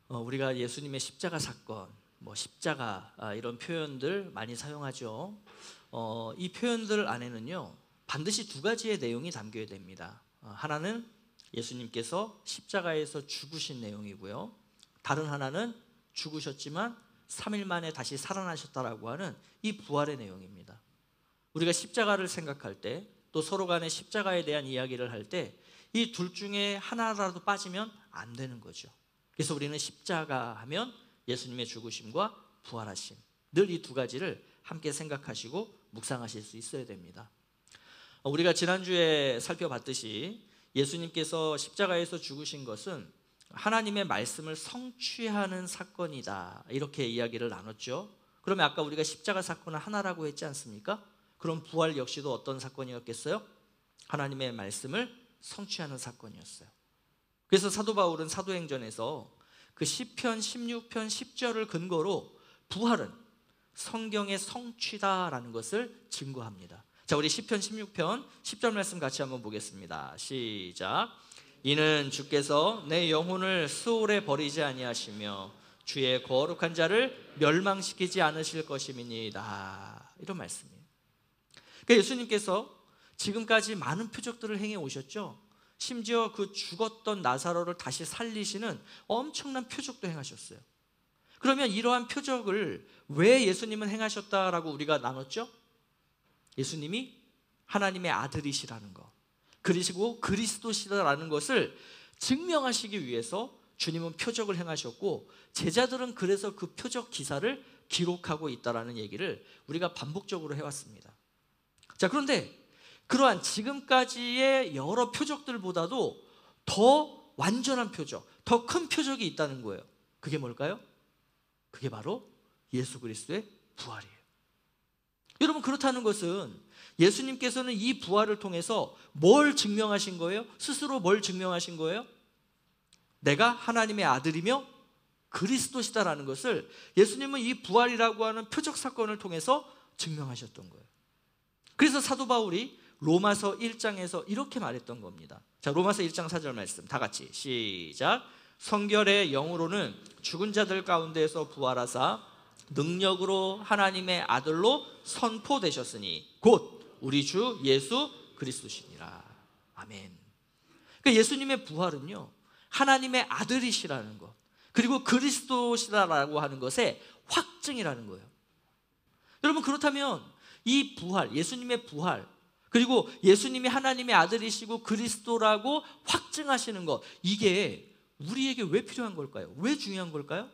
우리가 예수님의 십자가 사건, 십자가 이런 표현들 많이 사용하죠. 이 표현들 안에는요 반드시 두 가지의 내용이 담겨야 됩니다. 하나는 예수님께서 십자가에서 죽으신 내용이고요, 다른 하나는 죽으셨지만 3일 만에 다시 살아나셨다라고 하는 이 부활의 내용입니다. 우리가 십자가를 생각할 때, 또 서로 간의 십자가에 대한 이야기를 할 때 이 둘 중에 하나라도 빠지면 안 되는 거죠. 그래서 우리는 십자가 하면 예수님의 죽으심과 부활하심, 늘 이 두 가지를 함께 생각하시고 묵상하실 수 있어야 됩니다. 우리가 지난주에 살펴봤듯이 예수님께서 십자가에서 죽으신 것은 하나님의 말씀을 성취하는 사건이다, 이렇게 이야기를 나눴죠. 그러면 아까 우리가 십자가 사건은 하나라고 했지 않습니까? 그럼 부활 역시도 어떤 사건이었겠어요? 하나님의 말씀을 성취하는 사건이었어요. 그래서 사도 바울은 사도행전에서 그 시편 16편 10절을 근거로 부활은 성경의 성취다라는 것을 증거합니다. 자, 우리 시편 16편 10절 말씀 같이 한번 보겠습니다. 시작. 이는 주께서 내 영혼을 수월에 버리지 아니하시며 주의 거룩한 자를 멸망시키지 않으실 것임이니이다, 이런 말씀이에요. 그러니까 예수님께서 지금까지 많은 표적들을 행해 오셨죠. 심지어 그 죽었던 나사로를 다시 살리시는 엄청난 표적도 행하셨어요. 그러면 이러한 표적을 왜 예수님은 행하셨다라고 우리가 나눴죠? 예수님이 하나님의 아들이시라는 것, 그리고 그리스도시다라는 것을 증명하시기 위해서 주님은 표적을 행하셨고, 제자들은 그래서 그 표적 기사를 기록하고 있다라는 얘기를 우리가 반복적으로 해왔습니다. 자, 그런데 그러한 지금까지의 여러 표적들보다도 더 완전한 표적, 더 큰 표적이 있다는 거예요. 그게 뭘까요? 그게 바로 예수 그리스도의 부활이에요. 여러분, 그렇다는 것은 예수님께서는 이 부활을 통해서 뭘 증명하신 거예요? 스스로 뭘 증명하신 거예요? 내가 하나님의 아들이며 그리스도시다라는 것을 예수님은 이 부활이라고 하는 표적 사건을 통해서 증명하셨던 거예요. 그래서 사도 바울이 로마서 1장에서 이렇게 말했던 겁니다. 자, 로마서 1장 4절 말씀 다 같이 시작. 성결의 영으로는 죽은 자들 가운데에서 부활하사 능력으로 하나님의 아들로 선포되셨으니 곧 우리 주 예수 그리스도시니라. 아멘. 그러니까 예수님의 부활은요, 하나님의 아들이시라는 것, 그리고 그리스도시라고 하는 것의 확증이라는 거예요. 여러분, 그렇다면 이 부활, 예수님의 부활, 그리고 예수님이 하나님의 아들이시고 그리스도라고 확증하시는 것, 이게 우리에게 왜 필요한 걸까요? 왜 중요한 걸까요?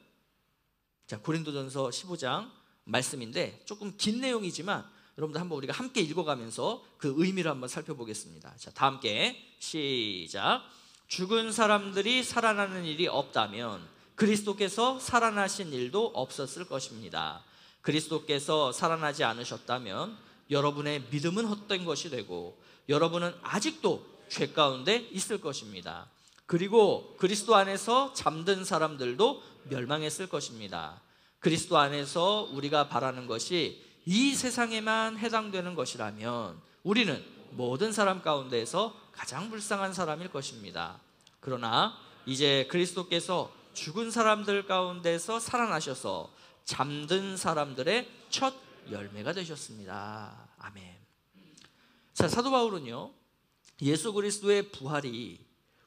자, 고린도전서 15장 말씀인데 조금 긴 내용이지만 여러분들 한번 우리가 함께 읽어가면서 그 의미를 한번 살펴보겠습니다. 자, 다 함께 시작. 죽은 사람들이 살아나는 일이 없다면 그리스도께서 살아나신 일도 없었을 것입니다. 그리스도께서 살아나지 않으셨다면 여러분의 믿음은 헛된 것이 되고 여러분은 아직도 죄 가운데 있을 것입니다. 그리고 그리스도 안에서 잠든 사람들도 멸망했을 것입니다. 그리스도 안에서 우리가 바라는 것이 이 세상에만 해당되는 것이라면 우리는 모든 사람 가운데에서 가장 불쌍한 사람일 것입니다. 그러나 이제 그리스도께서 죽은 사람들 가운데서 살아나셔서 잠든 사람들의 첫 열매가 되셨습니다. 아멘. 자, 사도 바울은요, 예수 그리스도의 부활이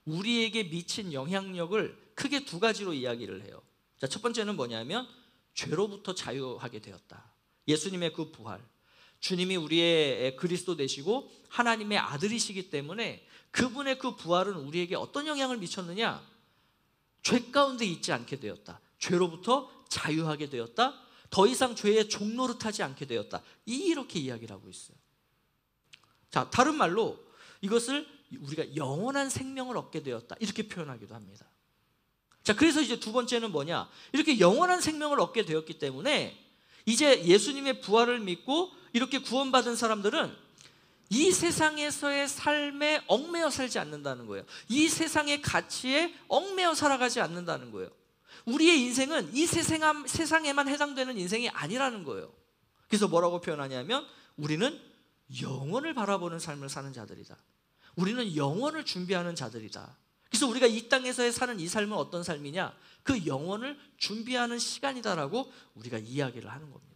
우리에게 미친 영향력을 크게 두 가지로 이야기를 해요. 자, 첫 번째는 뭐냐면 죄로부터 자유하게 되었다. 예수님의 그 부활, 주님이 우리의 그리스도 되시고 하나님의 아들이시기 때문에 그분의 그 부활은 우리에게 어떤 영향을 미쳤느냐? 죄 가운데 있지 않게 되었다. 죄로부터 자유하게 되었다. 더 이상 죄의 종노릇하지 않게 되었다. 이렇게 이야기를 하고 있어요. 자, 다른 말로 이것을 우리가 영원한 생명을 얻게 되었다, 이렇게 표현하기도 합니다. 자, 그래서 이제 두 번째는 뭐냐? 이렇게 영원한 생명을 얻게 되었기 때문에 이제 예수님의 부활을 믿고 이렇게 구원받은 사람들은 이 세상에서의 삶에 얽매여 살지 않는다는 거예요. 이 세상의 가치에 얽매여 살아가지 않는다는 거예요. 우리의 인생은 이 세상에만 해당되는 인생이 아니라는 거예요. 그래서 뭐라고 표현하냐면 우리는 영원을 바라보는 삶을 사는 자들이다. 우리는 영원을 준비하는 자들이다. 그래서 우리가 이 땅에서의 사는 이 삶은 어떤 삶이냐? 그 영혼을 준비하는 시간이다라고 우리가 이야기를 하는 겁니다.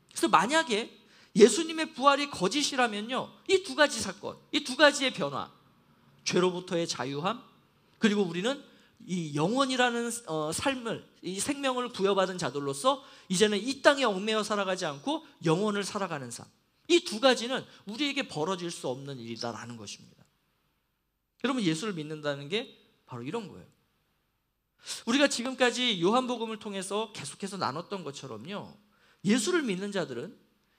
그래서 만약에 예수님의 부활이 거짓이라면요, 이 두 가지 사건, 이 두 가지의 변화, 죄로부터의 자유함, 그리고 우리는 이 영원이라는 삶을, 이 생명을 부여받은 자들로서 이제는 이 땅에 얽매여 살아가지 않고 영원을 살아가는 삶, 이 두 가지는 우리에게 벌어질 수 없는 일이다라는 것입니다. 여러분, 예수를 믿는다는 게 바로 이런 거예요. 우리가 지금까지 요한복음을 통해서 계속해서 나눴던 것처럼요, 예수를 믿는 자들은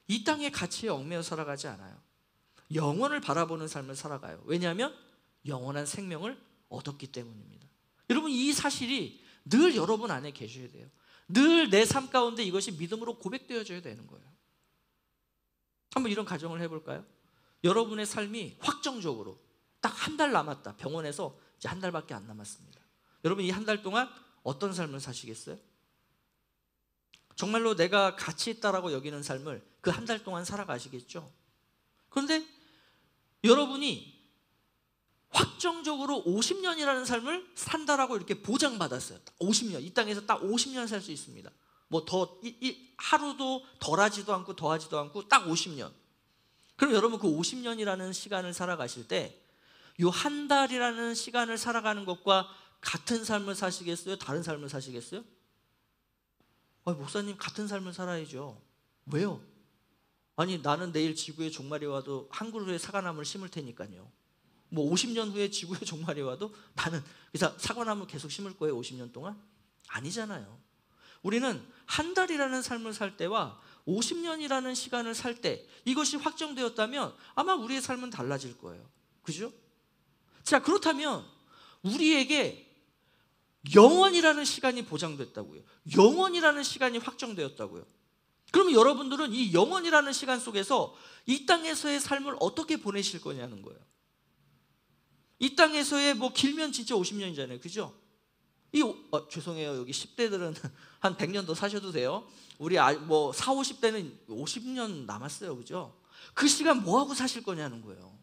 이 땅의 가치에 얽매여 살아가지 않아요. 영원을 바라보는 삶을 살아가요. 왜냐하면 영원한 생명을 얻었기 때문입니다. 여러분, 이 사실이 늘 여러분 안에 계셔야 돼요. 늘 내 삶 가운데 이것이 믿음으로 고백되어져야 되는 거예요. 한번 이런 가정을 해볼까요? 여러분의 삶이 확정적으로 딱 한 달 남았다. 병원에서 이제 한 달밖에 안 남았습니다. 여러분, 이 한 달 동안 어떤 삶을 사시겠어요? 정말로 내가 가치 있다라고 여기는 삶을 그 한 달 동안 살아가시겠죠? 그런데 여러분이 확정적으로 50년이라는 삶을 산다라고 이렇게 보장받았어요. 50년, 이 땅에서 딱 50년 살 수 있습니다. 뭐 하루도 덜하지도 않고 더하지도 않고 딱 50년. 그럼 여러분, 그 50년이라는 시간을 살아가실 때 이 한 달이라는 시간을 살아가는 것과 같은 삶을 사시겠어요? 다른 삶을 사시겠어요? 목사님, 같은 삶을 살아야죠. 왜요? 아니, 나는 내일 지구에 종말이 와도 한 그루의 사과나무를 심을 테니까요. 뭐 50년 후에 지구에 종말이 와도 나는 그래서 사과나무 계속 심을 거예요, 50년 동안? 아니잖아요. 우리는 한 달이라는 삶을 살 때와 50년이라는 시간을 살 때 이것이 확정되었다면 아마 우리의 삶은 달라질 거예요. 그죠? 자, 그렇다면 우리에게 영원이라는 시간이 보장됐다고요. 영원이라는 시간이 확정되었다고요. 그러면 여러분들은 이 영원이라는 시간 속에서 이 땅에서의 삶을 어떻게 보내실 거냐는 거예요. 이 땅에서의 뭐 길면 진짜 50년이잖아요. 그죠? 죄송해요. 여기 10대들은 한 100년 더 사셔도 돼요. 우리 뭐 40, 50대는 50년 남았어요. 그죠? 그 시간 뭐하고 사실 거냐는 거예요.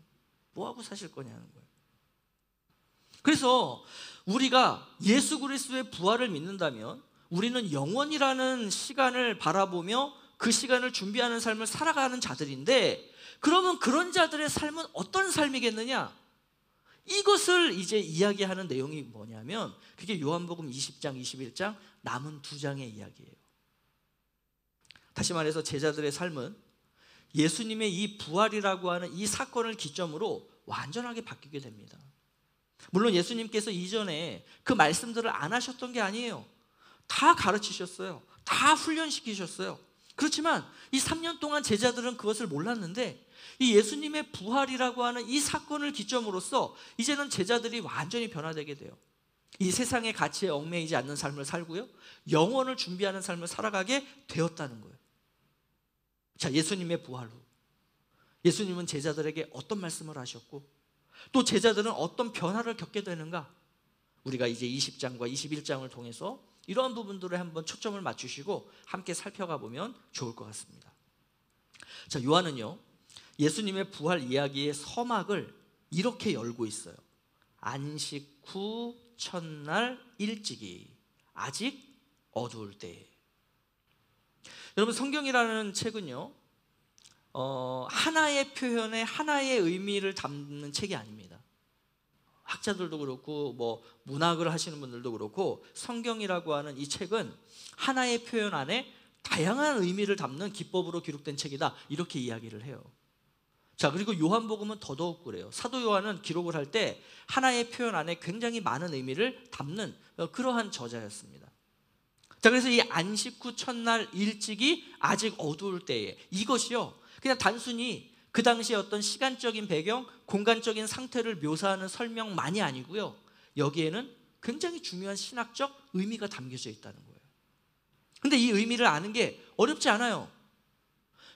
뭐하고 사실 거냐는 거예요. 그래서 우리가 예수 그리스도의 부활을 믿는다면 우리는 영원이라는 시간을 바라보며 그 시간을 준비하는 삶을 살아가는 자들인데, 그러면 그런 자들의 삶은 어떤 삶이겠느냐? 이것을 이제 이야기하는 내용이 뭐냐면 그게 요한복음 20장, 21장 남은 두 장의 이야기예요. 다시 말해서 제자들의 삶은 예수님의 이 부활이라고 하는 이 사건을 기점으로 완전하게 바뀌게 됩니다. 물론 예수님께서 이전에 그 말씀들을 안 하셨던 게 아니에요. 다 가르치셨어요. 다 훈련시키셨어요. 그렇지만 이 3년 동안 제자들은 그것을 몰랐는데 이 예수님의 부활이라고 하는 이 사건을 기점으로써 이제는 제자들이 완전히 변화되게 돼요. 이 세상의 가치에 얽매이지 않는 삶을 살고요, 영원을 준비하는 삶을 살아가게 되었다는 거예요. 자, 예수님의 부활 후 예수님은 제자들에게 어떤 말씀을 하셨고 또 제자들은 어떤 변화를 겪게 되는가? 우리가 이제 20장과 21장을 통해서 이러한 부분들을 한번 초점을 맞추시고 함께 살펴가 보면 좋을 것 같습니다. 자, 요한은요, 예수님의 부활 이야기의 서막을 이렇게 열고 있어요. 안식 후 첫날 일찍이 아직 어두울 때. 여러분, 성경이라는 책은요, 하나의 표현에 하나의 의미를 담는 책이 아닙니다. 학자들도 그렇고 뭐 문학을 하시는 분들도 그렇고 성경이라고 하는 이 책은 하나의 표현 안에 다양한 의미를 담는 기법으로 기록된 책이다, 이렇게 이야기를 해요. 자, 그리고 요한복음은 더더욱 그래요. 사도 요한은 기록을 할 때 하나의 표현 안에 굉장히 많은 의미를 담는 그러한 저자였습니다. 자, 그래서 이 안식 후 첫날 일찍이 아직 어두울 때에, 이것이요 그냥 단순히 그 당시에 어떤 시간적인 배경, 공간적인 상태를 묘사하는 설명만이 아니고요, 여기에는 굉장히 중요한 신학적 의미가 담겨져 있다는 거예요. 근데 이 의미를 아는 게 어렵지 않아요.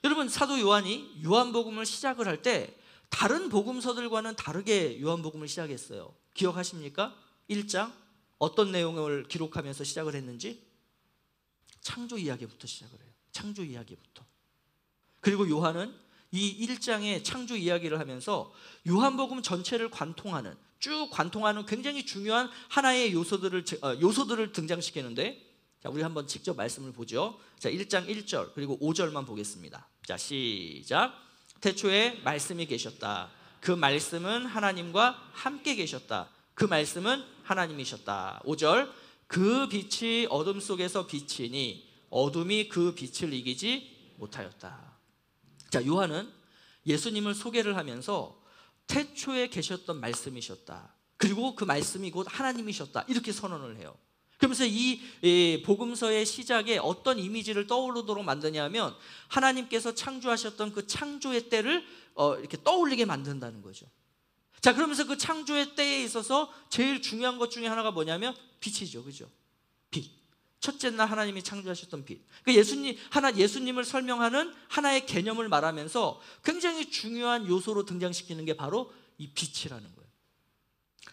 여러분, 사도 요한이 요한복음을 시작을 할 때 다른 복음서들과는 다르게 요한복음을 시작했어요. 기억하십니까? 1장 어떤 내용을 기록하면서 시작을 했는지? 창조 이야기부터 시작을 해요. 창조 이야기부터. 그리고 요한은 이 1장의 창조 이야기를 하면서 요한복음 전체를 관통하는 쭉 관통하는 굉장히 중요한 하나의 요소들을 등장시키는데, 자, 우리 한번 직접 말씀을 보죠. 자, 1장 1절 그리고 5절만 보겠습니다. 자, 시작. 태초에 말씀이 계셨다. 그 말씀은 하나님과 함께 계셨다. 그 말씀은 하나님이셨다. 5절. 그 빛이 어둠 속에서 비치니 어둠이 그 빛을 이기지 못하였다. 자, 요한은 예수님을 소개를 하면서 태초에 계셨던 말씀이셨다. 그리고 그 말씀이 곧 하나님이셨다. 이렇게 선언을 해요. 그러면서 이 복음서의 시작에 어떤 이미지를 떠오르도록 만드냐면 하나님께서 창조하셨던 그 창조의 때를 이렇게 떠올리게 만든다는 거죠. 자, 그러면서 그 창조의 때에 있어서 제일 중요한 것 중에 하나가 뭐냐면 빛이죠. 그죠? 빛. 첫째 날 하나님이 창조하셨던 빛. 그러니까 예수님을 설명하는 하나의 개념을 말하면서 굉장히 중요한 요소로 등장시키는 게 바로 이 빛이라는 거예요.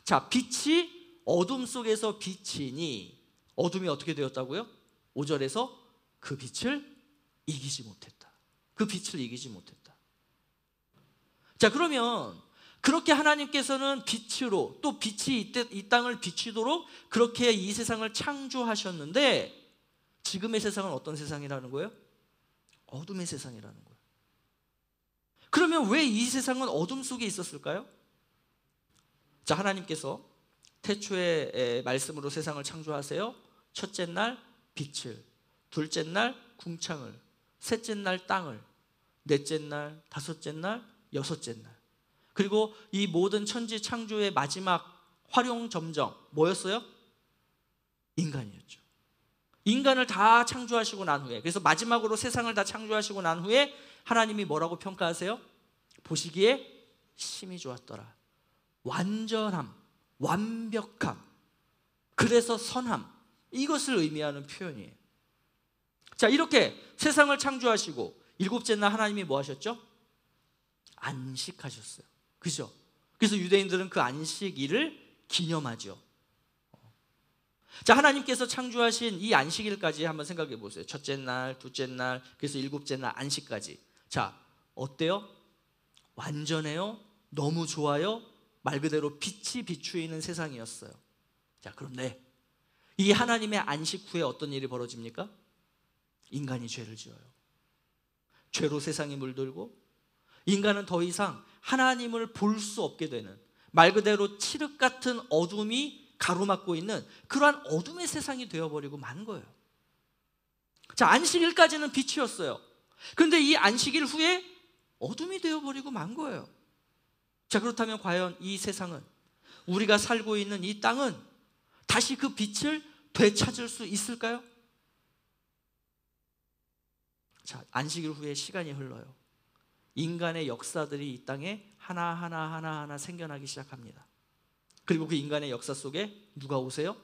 자, 빛이 어둠 속에서 비치니 어둠이 어떻게 되었다고요? 5절에서 그 빛을 이기지 못했다. 그 빛을 이기지 못했다. 자, 그러면 그렇게 하나님께서는 빛으로, 또 빛이 이 땅을 비추도록 그렇게 이 세상을 창조하셨는데 지금의 세상은 어떤 세상이라는 거예요? 어둠의 세상이라는 거예요. 그러면 왜 이 세상은 어둠 속에 있었을까요? 자, 하나님께서 태초에 말씀으로 세상을 창조하세요. 첫째 날 빛을, 둘째 날 궁창을, 셋째 날 땅을, 넷째 날, 다섯째 날, 여섯째 날. 그리고 이 모든 천지 창조의 마지막 활용점정 뭐였어요? 인간이었죠. 인간을 다 창조하시고 난 후에, 그래서 마지막으로 세상을 다 창조하시고 난 후에 하나님이 뭐라고 평가하세요? 보시기에 심히 좋았더라. 완전함, 완벽함, 그래서 선함, 이것을 의미하는 표현이에요. 자, 이렇게 세상을 창조하시고 일곱째 날 하나님이 뭐 하셨죠? 안식하셨어요. 그죠? 그래서 유대인들은 그 안식일을 기념하죠. 자, 하나님께서 창조하신 이 안식일까지 한번 생각해 보세요. 첫째 날, 둘째 날, 그래서 일곱째 날 안식까지. 자, 어때요? 완전해요? 너무 좋아요? 말 그대로 빛이 비추이는 세상이었어요. 자, 그런데 이 하나님의 안식 후에 어떤 일이 벌어집니까? 인간이 죄를 지어요. 죄로 세상이 물들고 인간은 더 이상 하나님을 볼 수 없게 되는, 말 그대로 칠흑 같은 어둠이 가로막고 있는 그러한 어둠의 세상이 되어버리고 만 거예요. 자, 안식일까지는 빛이었어요. 그런데 이 안식일 후에 어둠이 되어버리고 만 거예요. 자, 그렇다면 과연 이 세상은, 우리가 살고 있는 이 땅은 다시 그 빛을 되찾을 수 있을까요? 자, 안식일 후에 시간이 흘러요. 인간의 역사들이 이 땅에 하나하나 생겨나기 시작합니다. 그리고 그 인간의 역사 속에 누가 오세요?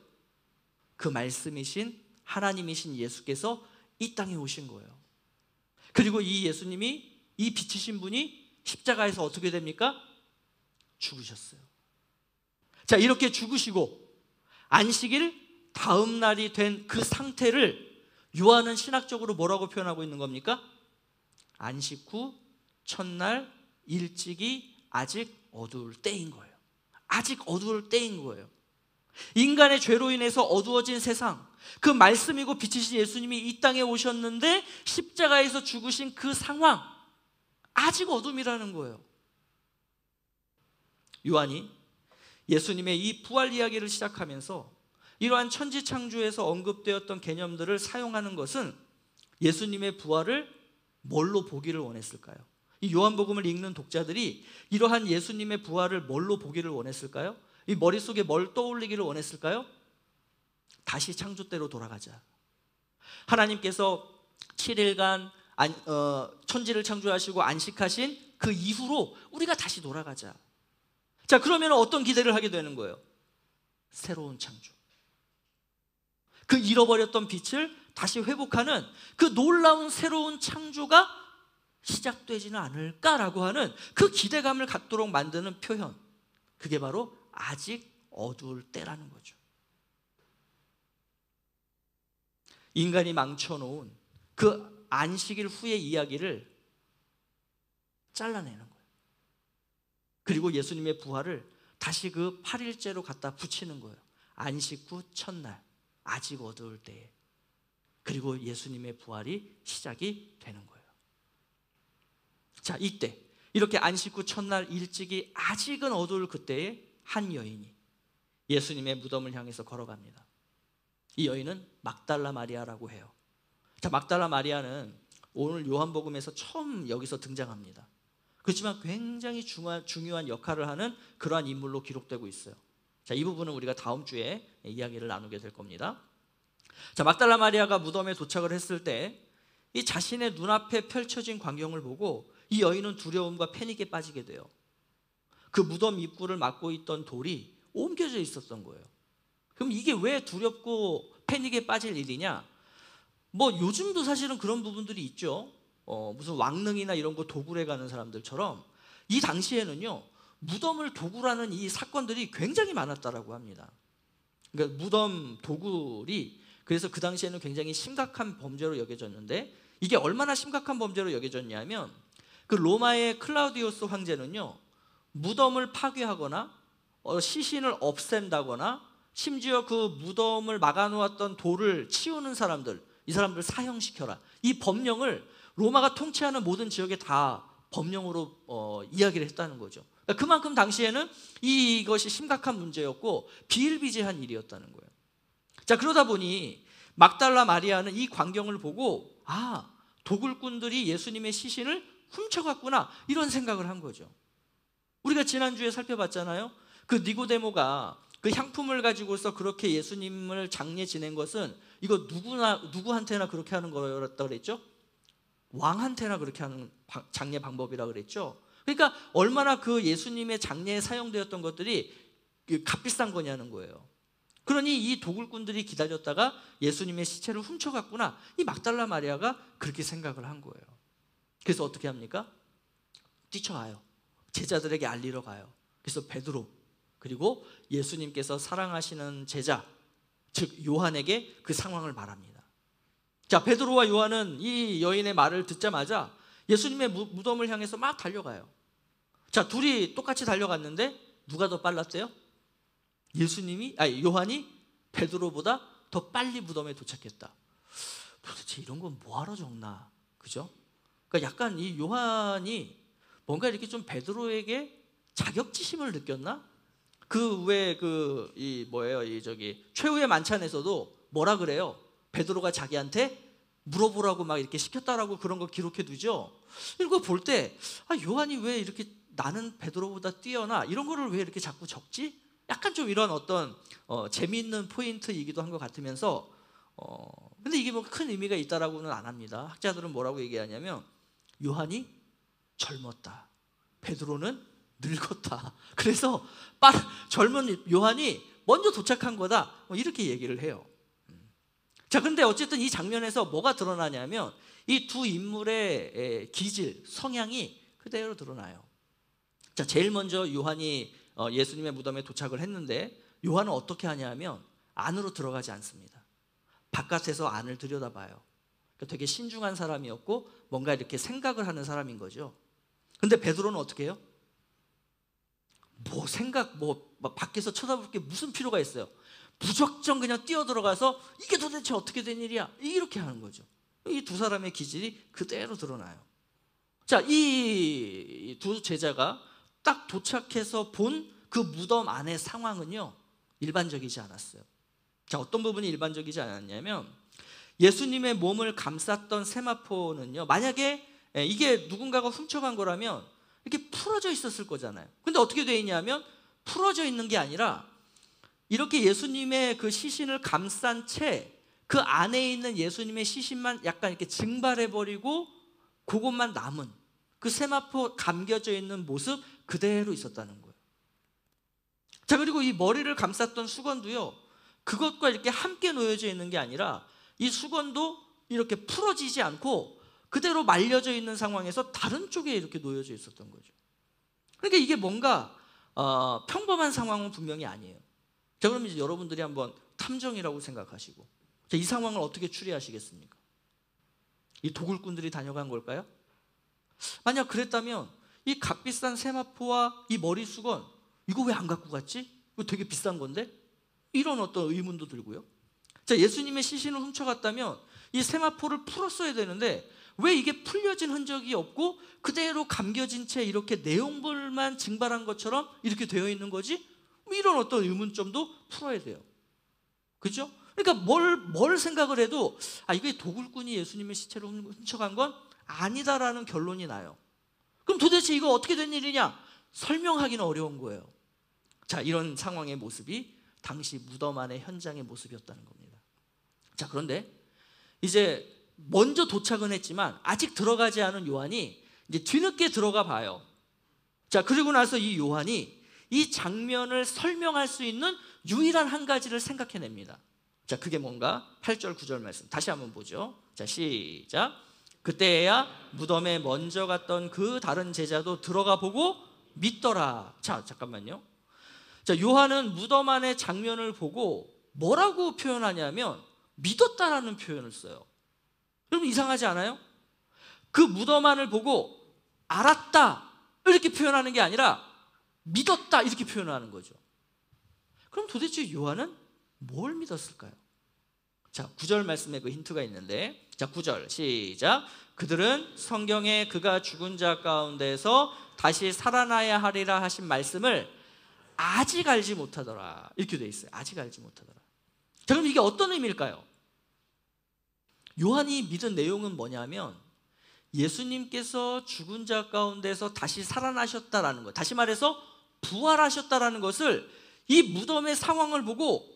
그 말씀이신 하나님이신 예수께서 이 땅에 오신 거예요. 그리고 이 예수님이, 이 빛이신 분이 십자가에서 어떻게 됩니까? 죽으셨어요. 자, 이렇게 죽으시고 안식일 다음 날이 된 그 상태를 요한은 신학적으로 뭐라고 표현하고 있는 겁니까? 안식 후 첫날 일찍이 아직 어두울 때인 거예요. 아직 어두울 때인 거예요. 인간의 죄로 인해서 어두워진 세상, 그 말씀이고 빛이신 예수님이 이 땅에 오셨는데 십자가에서 죽으신 그 상황, 아직 어둠이라는 거예요. 요한이 예수님의 이 부활 이야기를 시작하면서 이러한 천지창조에서 언급되었던 개념들을 사용하는 것은 예수님의 부활을 뭘로 보기를 원했을까요? 이 요한복음을 읽는 독자들이 이러한 예수님의 부활을 뭘로 보기를 원했을까요? 이 머릿속에 뭘 떠올리기를 원했을까요? 다시 창조 때로 돌아가자. 하나님께서 7일간 천지를 창조하시고 안식하신 그 이후로 우리가 다시 돌아가자. 자, 그러면 어떤 기대를 하게 되는 거예요? 새로운 창조. 그 잃어버렸던 빛을 다시 회복하는 그 놀라운 새로운 창조가 시작되지는 않을까라고 하는 그 기대감을 갖도록 만드는 표현, 그게 바로 아직 어두울 때라는 거죠. 인간이 망쳐놓은 그 안식일 후의 이야기를 잘라내는 거예요. 그리고 예수님의 부활을 다시 그 8일째로 갖다 붙이는 거예요. 안식 후 첫날, 아직 어두울 때에. 그리고 예수님의 부활이 시작이 되는 거예요. 자, 이때 이렇게 안식 후 첫날 일찍이 아직은 어두울 그때에 한 여인이 예수님의 무덤을 향해서 걸어갑니다. 이 여인은 막달라 마리아라고 해요. 자, 막달라 마리아는 오늘 요한복음에서 처음 여기서 등장합니다. 그렇지만 굉장히 중요한 역할을 하는 그러한 인물로 기록되고 있어요. 자, 이 부분은 우리가 다음 주에 이야기를 나누게 될 겁니다. 자, 막달라 마리아가 무덤에 도착을 했을 때 이 자신의 눈앞에 펼쳐진 광경을 보고 이 여인은 두려움과 패닉에 빠지게 돼요. 그 무덤 입구를 막고 있던 돌이 옮겨져 있었던 거예요. 그럼 이게 왜 두렵고 패닉에 빠질 일이냐? 뭐 요즘도 사실은 그런 부분들이 있죠. 무슨 왕릉이나 이런 거 도굴해 가는 사람들처럼 이 당시에는요, 무덤을 도굴하는 이 사건들이 굉장히 많았다라고 합니다. 그러니까 무덤 도굴이 그래서 그 당시에는 굉장히 심각한 범죄로 여겨졌는데, 이게 얼마나 심각한 범죄로 여겨졌냐면 그 로마의 클라우디우스 황제는요, 무덤을 파괴하거나 시신을 없앤다거나 심지어 그 무덤을 막아놓았던 돌을 치우는 사람들, 이 사람들 사형시켜라, 이 법령을 로마가 통치하는 모든 지역에 다 법령으로 이야기를 했다는 거죠. 그러니까 그만큼 당시에는 이것이 심각한 문제였고 비일비재한 일이었다는 거예요. 자, 그러다 보니 막달라 마리아는 이 광경을 보고 도굴꾼들이 예수님의 시신을 훔쳐갔구나, 이런 생각을 한 거죠. 우리가 지난주에 살펴봤잖아요. 그 니고데모가 그 향품을 가지고서 그렇게 예수님을 장례 지낸 것은 이거 누구한테나 그렇게 하는 거였다 그랬죠? 왕한테나 그렇게 하는 장례 방법이라 그랬죠. 그러니까 얼마나 그 예수님의 장례에 사용되었던 것들이 값비싼 거냐는 거예요. 그러니 이 도굴꾼들이 기다렸다가 예수님의 시체를 훔쳐갔구나, 이 막달라 마리아가 그렇게 생각을 한 거예요. 그래서 어떻게 합니까? 뛰쳐가요. 제자들에게 알리러 가요. 그래서 베드로 그리고 예수님께서 사랑하시는 제자, 즉 요한에게 그 상황을 말합니다. 자, 베드로와 요한은 이 여인의 말을 듣자마자 예수님의 무덤을 향해서 막 달려가요. 자, 둘이 똑같이 달려갔는데 누가 더 빨랐대요? 요한이 베드로보다 더 빨리 무덤에 도착했다. 도대체 이런 건 뭐하러 적나, 그죠? 그러니까 약간 이 요한이 뭔가 이렇게 좀 베드로에게 자격지심을 느꼈나? 최후의 만찬에서도 뭐라 그래요? 베드로가 자기한테 물어보라고 막 이렇게 시켰다라고 그런 거 기록해 두죠. 이거 볼 때 요한이 왜 이렇게 나는 베드로보다 뛰어나, 이런 거를 왜 이렇게 자꾸 적지? 약간 좀 이런 어떤 재미있는 포인트이기도 한 것 같으면서 근데 이게 뭐 큰 의미가 있다라고는 안 합니다. 학자들은 뭐라고 얘기하냐면 요한이 젊었다, 베드로는 늙었다. 그래서 젊은 요한이 먼저 도착한 거다, 이렇게 얘기를 해요. 자, 근데 어쨌든 이 장면에서 뭐가 드러나냐면 이 두 인물의 기질, 성향이 그대로 드러나요. 자, 제일 먼저 요한이 예수님의 무덤에 도착을 했는데 요한은 어떻게 하냐면 안으로 들어가지 않습니다. 바깥에서 안을 들여다봐요. 그러니까 되게 신중한 사람이었고 뭔가 이렇게 생각을 하는 사람인 거죠. 근데 베드로는 어떻게 해요? 밖에서 쳐다볼 게 무슨 필요가 있어요? 무작정 그냥 뛰어들어가서 이게 도대체 어떻게 된 일이야, 이렇게 하는 거죠. 이 두 사람의 기질이 그대로 드러나요. 자, 이 두 제자가 딱 도착해서 본 그 무덤 안의 상황은요, 일반적이지 않았어요. 자, 어떤 부분이 일반적이지 않았냐면 예수님의 몸을 감쌌던 세마포는요, 만약에 이게 누군가가 훔쳐간 거라면 이렇게 풀어져 있었을 거잖아요. 근데 어떻게 돼 있냐면 풀어져 있는 게 아니라 이렇게 예수님의 그 시신을 감싼 채 그 안에 있는 예수님의 시신만 약간 이렇게 증발해버리고 그것만 남은 그 세마포 감겨져 있는 모습 그대로 있었다는 거예요. 자, 그리고 이 머리를 감쌌던 수건도요, 그것과 이렇게 함께 놓여져 있는 게 아니라 이 수건도 이렇게 풀어지지 않고 그대로 말려져 있는 상황에서 다른 쪽에 이렇게 놓여져 있었던 거죠. 그러니까 이게 뭔가 평범한 상황은 분명히 아니에요. 자, 그럼 이제 여러분들이 한번 탐정이라고 생각하시고, 자, 이 상황을 어떻게 추리하시겠습니까? 이 도굴꾼들이 다녀간 걸까요? 만약 그랬다면 이 값비싼 세마포와 이 머리 수건, 이거 왜 안 갖고 갔지? 이거 되게 비싼 건데? 이런 어떤 의문도 들고요. 자, 예수님의 시신을 훔쳐갔다면 이 세마포를 풀었어야 되는데 왜 이게 풀려진 흔적이 없고 그대로 감겨진 채 이렇게 내용물만 증발한 것처럼 이렇게 되어 있는 거지? 이런 어떤 의문점도 풀어야 돼요. 그죠? 그러니까 뭘 생각을 해도 이게 도굴꾼이 예수님의 시체를 훔쳐간 건 아니다라는 결론이 나요. 그럼 도대체 이거 어떻게 된 일이냐? 설명하기는 어려운 거예요. 자, 이런 상황의 모습이 당시 무덤 안의 현장의 모습이었다는 겁니다. 자, 그런데 이제 먼저 도착은 했지만 아직 들어가지 않은 요한이 이제 뒤늦게 들어가 봐요. 자, 그리고 나서 이 요한이 이 장면을 설명할 수 있는 유일한 한 가지를 생각해냅니다. 자, 그게 뭔가? 8절 9절 말씀 다시 한번 보죠. 자, 시작. 그때야 무덤에 먼저 갔던 그 다른 제자도 들어가 보고 믿더라. 자, 잠깐만요. 자, 요한은 무덤 안의 장면을 보고 뭐라고 표현하냐면 믿었다라는 표현을 써요. 여러분 이상하지 않아요? 그 무덤 안을 보고 알았다 이렇게 표현하는 게 아니라 믿었다 이렇게 표현하는 거죠. 그럼 도대체 요한은 뭘 믿었을까요? 자, 9절 말씀에 그 힌트가 있는데, 자, 9절 시작. 그들은 성경에 그가 죽은 자 가운데서 다시 살아나야 하리라 하신 말씀을 아직 알지 못하더라. 이렇게 돼 있어요. 아직 알지 못하더라. 자, 그럼 이게 어떤 의미일까요? 요한이 믿은 내용은 뭐냐면 예수님께서 죽은 자 가운데서 다시 살아나셨다라는 것, 다시 말해서 부활하셨다라는 것을 이 무덤의 상황을 보고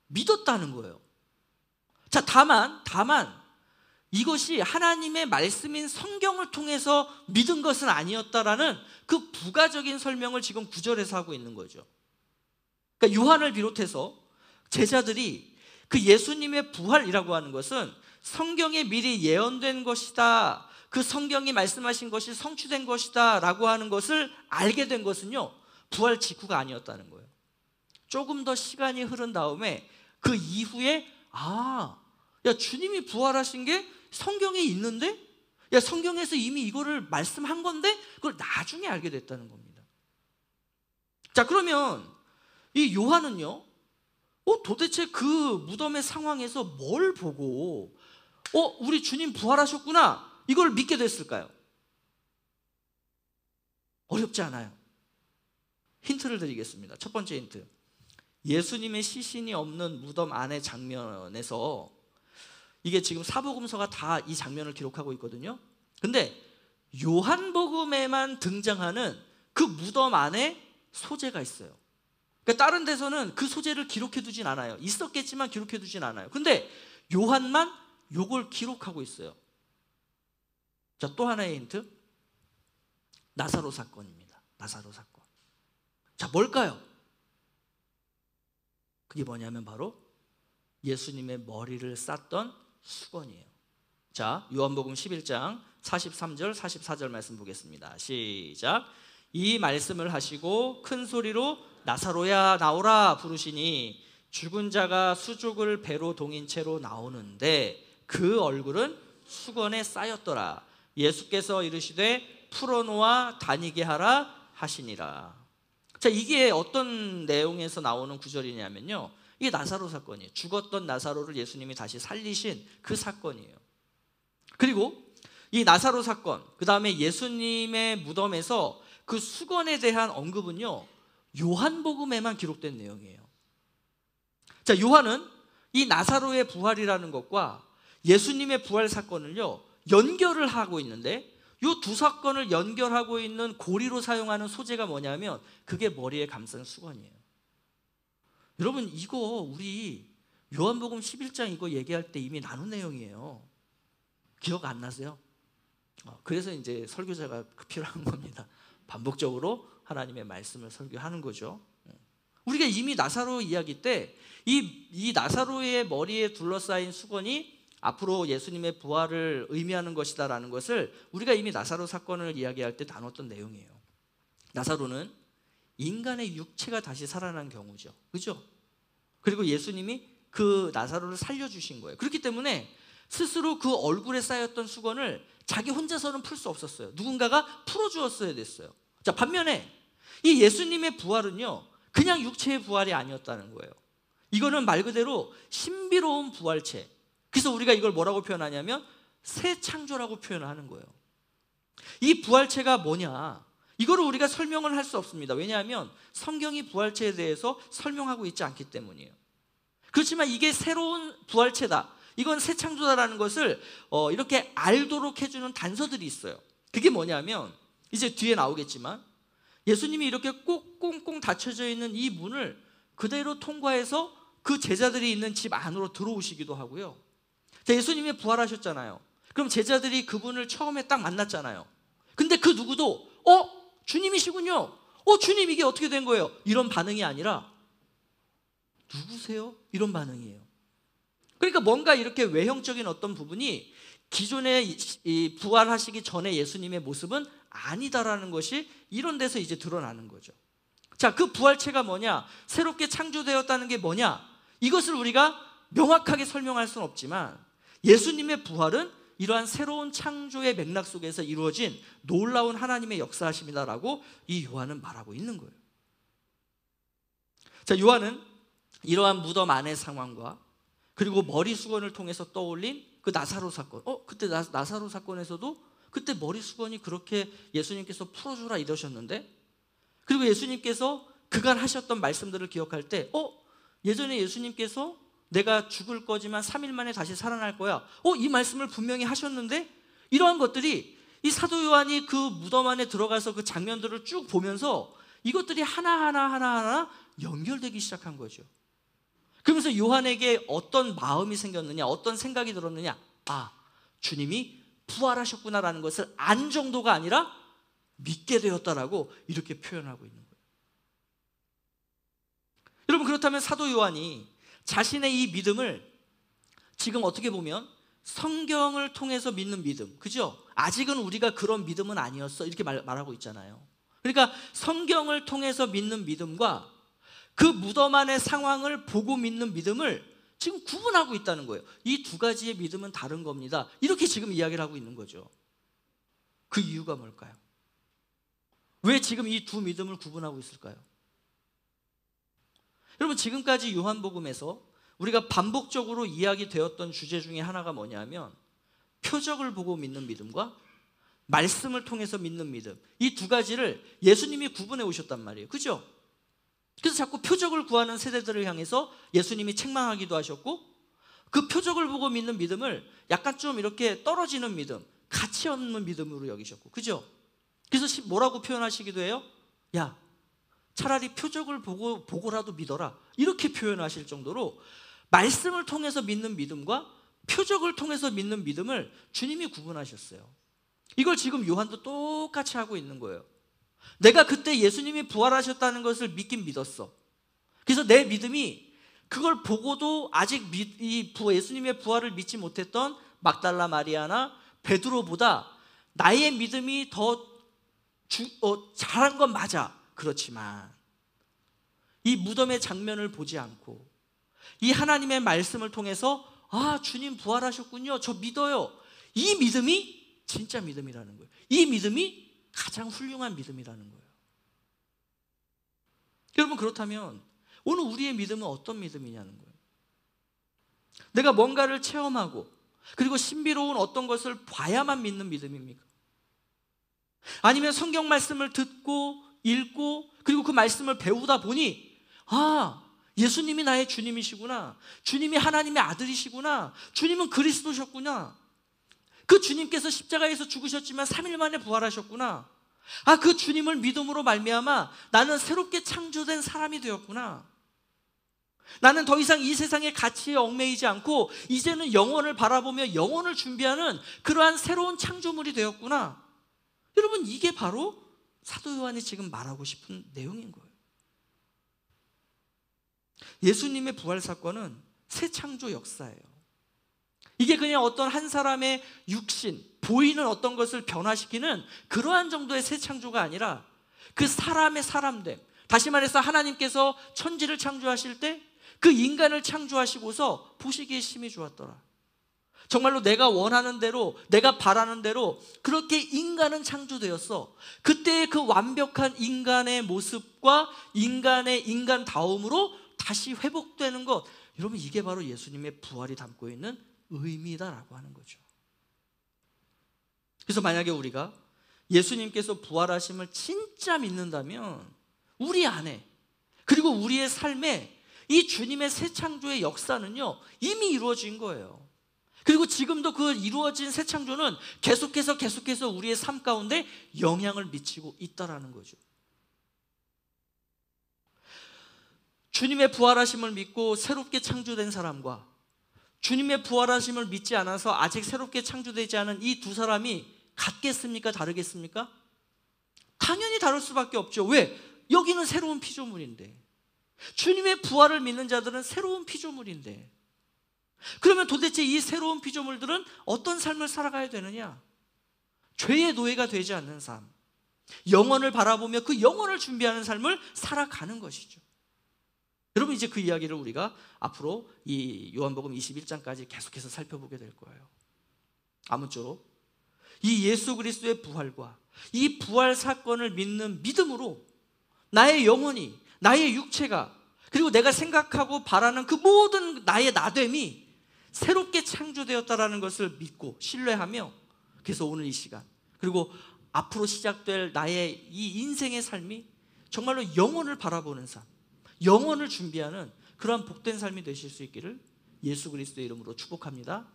믿었다는 거예요. 자, 다만 이것이 하나님의 말씀인 성경을 통해서 믿은 것은 아니었다라는 그 부가적인 설명을 지금 9절에서 하고 있는 거죠. 그러니까 요한을 비롯해서 제자들이 그 예수님의 부활이라고 하는 것은 성경에 미리 예언된 것이다, 그 성경이 말씀하신 것이 성취된 것이다 라고 하는 것을 알게 된 것은요, 부활 직후가 아니었다는 거예요. 조금 더 시간이 흐른 다음에 그 이후에 야, 주님이 부활하신 게 성경에 있는데? 야, 성경에서 이미 이거를 말씀한 건데? 그걸 나중에 알게 됐다는 겁니다. 자, 그러면 이 요한은요, 도대체 그 무덤의 상황에서 뭘 보고 우리 주님 부활하셨구나 이걸 믿게 됐을까요? 어렵지 않아요. 힌트를 드리겠습니다. 첫 번째 힌트, 예수님의 시신이 없는 무덤 안의 장면에서, 이게 지금 사복음서가 다 이 장면을 기록하고 있거든요. 근데 요한복음에만 등장하는 그 무덤 안에 소재가 있어요. 그러니까 다른 데서는 그 소재를 기록해 두진 않아요. 있었겠지만 기록해 두진 않아요. 근데 요한만 요걸 기록하고 있어요. 자, 또 하나의 힌트, 나사로 사건입니다. 나사로 사건. 자, 뭘까요? 그게 뭐냐면 바로 예수님의 머리를 쌌던 수건이에요. 자, 요한복음 11장 43절 44절 말씀 보겠습니다. 시작. 이 말씀을 하시고 큰 소리로 나사로야 나오라 부르시니 죽은 자가 수족을 배로 동인 채로 나오는데 그 얼굴은 수건에 쌓였더라. 예수께서 이르시되 풀어놓아 다니게 하라 하시니라. 자, 이게 어떤 내용에서 나오는 구절이냐면요, 이게 나사로 사건이에요. 죽었던 나사로를 예수님이 다시 살리신 그 사건이에요. 그리고 이 나사로 사건, 그 다음에 예수님의 무덤에서 그 수건에 대한 언급은요, 요한복음에만 기록된 내용이에요. 자, 요한은 이 나사로의 부활이라는 것과 예수님의 부활 사건을요 연결을 하고 있는데, 이 두 사건을 연결하고 있는 고리로 사용하는 소재가 뭐냐면 그게 머리에 감싼 수건이에요. 여러분, 이거 우리 요한복음 11장 이거 얘기할 때 이미 나눈 내용이에요. 기억 안 나세요? 그래서 이제 설교자가 필요한 겁니다. 반복적으로 하나님의 말씀을 설교하는 거죠. 우리가 이미 나사로 이야기 때 이 나사로의 머리에 둘러싸인 수건이 앞으로 예수님의 부활을 의미하는 것이다라는 것을 우리가 이미 나사로 사건을 이야기할 때 나눴던 내용이에요. 나사로는 인간의 육체가 다시 살아난 경우죠. 그죠? 그리고 예수님이 그 나사로를 살려주신 거예요. 그렇기 때문에 스스로 그 얼굴에 쌓였던 수건을 자기 혼자서는 풀 수 없었어요. 누군가가 풀어주었어야 됐어요. 자, 반면에 이 예수님의 부활은요, 그냥 육체의 부활이 아니었다는 거예요. 이거는 말 그대로 신비로운 부활체. 그래서 우리가 이걸 뭐라고 표현하냐면 새 창조라고 표현을 하는 거예요. 이 부활체가 뭐냐? 이거를 우리가 설명을 할 수 없습니다. 왜냐하면 성경이 부활체에 대해서 설명하고 있지 않기 때문이에요. 그렇지만 이게 새로운 부활체다, 이건 새 창조다라는 것을 이렇게 알도록 해주는 단서들이 있어요. 그게 뭐냐면 이제 뒤에 나오겠지만 예수님이 이렇게 꼭 꽁꽁 닫혀져 있는 이 문을 그대로 통과해서 그 제자들이 있는 집 안으로 들어오시기도 하고요. 예수님이 부활하셨잖아요. 그럼 제자들이 그분을 처음에 딱 만났잖아요. 근데 그 누구도 주님이시군요. 주님, 이게 어떻게 된 거예요? 이런 반응이 아니라 누구세요? 이런 반응이에요. 그러니까 뭔가 이렇게 외형적인 어떤 부분이 기존에 이 부활하시기 전에 예수님의 모습은 아니다라는 것이 이런 데서 이제 드러나는 거죠. 자, 그 부활체가 뭐냐? 새롭게 창조되었다는 게 뭐냐? 이것을 우리가 명확하게 설명할 수는 없지만 예수님의 부활은 이러한 새로운 창조의 맥락 속에서 이루어진 놀라운 하나님의 역사하심이다라고 이 요한은 말하고 있는 거예요. 자, 요한은 이러한 무덤 안의 상황과 그리고 머리 수건을 통해서 떠올린 그 나사로 사건, 그때 나사로 사건에서도 그때 머리 수건이 그렇게 예수님께서 풀어주라 이러셨는데, 그리고 예수님께서 그간 하셨던 말씀들을 기억할 때 예전에 예수님께서 내가 죽을 거지만 3일 만에 다시 살아날 거야, 이 말씀을 분명히 하셨는데, 이러한 것들이 이 사도 요한이 그 무덤 안에 들어가서 그 장면들을 쭉 보면서 이것들이 하나하나 연결되기 시작한 거죠. 그러면서 요한에게 어떤 마음이 생겼느냐, 어떤 생각이 들었느냐, 주님이 부활하셨구나라는 것을 안 정도가 아니라 믿게 되었다라고 이렇게 표현하고 있는 거예요. 여러분, 그렇다면 사도 요한이 자신의 이 믿음을 지금 어떻게 보면 성경을 통해서 믿는 믿음, 그죠? 아직은 우리가 그런 믿음은 아니었어, 이렇게 말하고 있잖아요. 그러니까 성경을 통해서 믿는 믿음과 그 무덤 안의 상황을 보고 믿는 믿음을 지금 구분하고 있다는 거예요. 이 두 가지의 믿음은 다른 겁니다, 이렇게 지금 이야기를 하고 있는 거죠. 그 이유가 뭘까요? 왜 지금 이 두 믿음을 구분하고 있을까요? 여러분, 지금까지 요한복음에서 우리가 반복적으로 이야기되었던 주제 중에 하나가 뭐냐면 표적을 보고 믿는 믿음과 말씀을 통해서 믿는 믿음, 이 두 가지를 예수님이 구분해 오셨단 말이에요. 그죠? 그래서 자꾸 표적을 구하는 세대들을 향해서 예수님이 책망하기도 하셨고, 그 표적을 보고 믿는 믿음을 약간 좀 이렇게 떨어지는 믿음, 가치 없는 믿음으로 여기셨고, 그죠? 그래서 뭐라고 표현하시기도 해요? 야, 차라리 표적을 보고라도 믿어라, 이렇게 표현하실 정도로 말씀을 통해서 믿는 믿음과 표적을 통해서 믿는 믿음을 주님이 구분하셨어요. 이걸 지금 요한도 똑같이 하고 있는 거예요. 내가 그때 예수님이 부활하셨다는 것을 믿긴 믿었어. 그래서 내 믿음이 그걸 보고도 아직 예수님의 부활을 믿지 못했던 막달라 마리아나 베드로보다 나의 믿음이 더 잘한 건 맞아. 그렇지만 이 무덤의 장면을 보지 않고 이 하나님의 말씀을 통해서 주님 부활하셨군요, 저 믿어요, 이 믿음이 진짜 믿음이라는 거예요. 이 믿음이 가장 훌륭한 믿음이라는 거예요. 여러분, 그렇다면 오늘 우리의 믿음은 어떤 믿음이냐는 거예요. 내가 뭔가를 체험하고 그리고 신비로운 어떤 것을 봐야만 믿는 믿음입니까? 아니면 성경 말씀을 듣고 읽고 그리고 그 말씀을 배우다 보니 예수님이 나의 주님이시구나, 주님이 하나님의 아들이시구나, 주님은 그리스도셨구나, 그 주님께서 십자가에서 죽으셨지만 3일 만에 부활하셨구나, 그 주님을 믿음으로 말미암아 나는 새롭게 창조된 사람이 되었구나, 나는 더 이상 이 세상의 가치에 얽매이지 않고 이제는 영원을 바라보며 영원을 준비하는 그러한 새로운 창조물이 되었구나. 여러분, 이게 바로 사도 요한이 지금 말하고 싶은 내용인 거예요. 예수님의 부활 사건은 새 창조 역사예요. 이게 그냥 어떤 한 사람의 육신, 보이는 어떤 것을 변화시키는 그러한 정도의 새 창조가 아니라 그 사람의 사람됨, 다시 말해서 하나님께서 천지를 창조하실 때 그 인간을 창조하시고서 보시기에 심히 좋았더라, 정말로 내가 원하는 대로, 내가 바라는 대로 그렇게 인간은 창조되었어. 그때의 그 완벽한 인간의 모습과 인간의 인간다움으로 다시 회복되는 것, 여러분 이게 바로 예수님의 부활이 담고 있는 의미다라고 하는 거죠. 그래서 만약에 우리가 예수님께서 부활하심을 진짜 믿는다면 우리 안에, 그리고 우리의 삶에 이 주님의 새 창조의 역사는요 이미 이루어진 거예요. 그리고 지금도 그 이루어진 새 창조는 계속해서 우리의 삶 가운데 영향을 미치고 있다라는 거죠. 주님의 부활하심을 믿고 새롭게 창조된 사람과 주님의 부활하심을 믿지 않아서 아직 새롭게 창조되지 않은 이 두 사람이 같겠습니까? 다르겠습니까? 당연히 다를 수밖에 없죠. 왜? 여기는 새로운 피조물인데, 주님의 부활을 믿는 자들은 새로운 피조물인데, 그러면 도대체 이 새로운 피조물들은 어떤 삶을 살아가야 되느냐? 죄의 노예가 되지 않는 삶, 영혼을 바라보며 그 영혼을 준비하는 삶을 살아가는 것이죠. 여러분 이제 그 이야기를 우리가 앞으로 이 요한복음 21장까지 계속해서 살펴보게 될 거예요. 아무쪼록 이 예수 그리스도의 부활과 이 부활 사건을 믿는 믿음으로 나의 영혼이, 나의 육체가, 그리고 내가 생각하고 바라는 그 모든 나의 나됨이 새롭게 창조되었다라는 것을 믿고 신뢰하며, 그래서 오늘 이 시간, 그리고 앞으로 시작될 나의 이 인생의 삶이 정말로 영혼을 바라보는 삶, 영혼을 준비하는 그러한 복된 삶이 되실 수 있기를 예수 그리스도의 이름으로 축복합니다.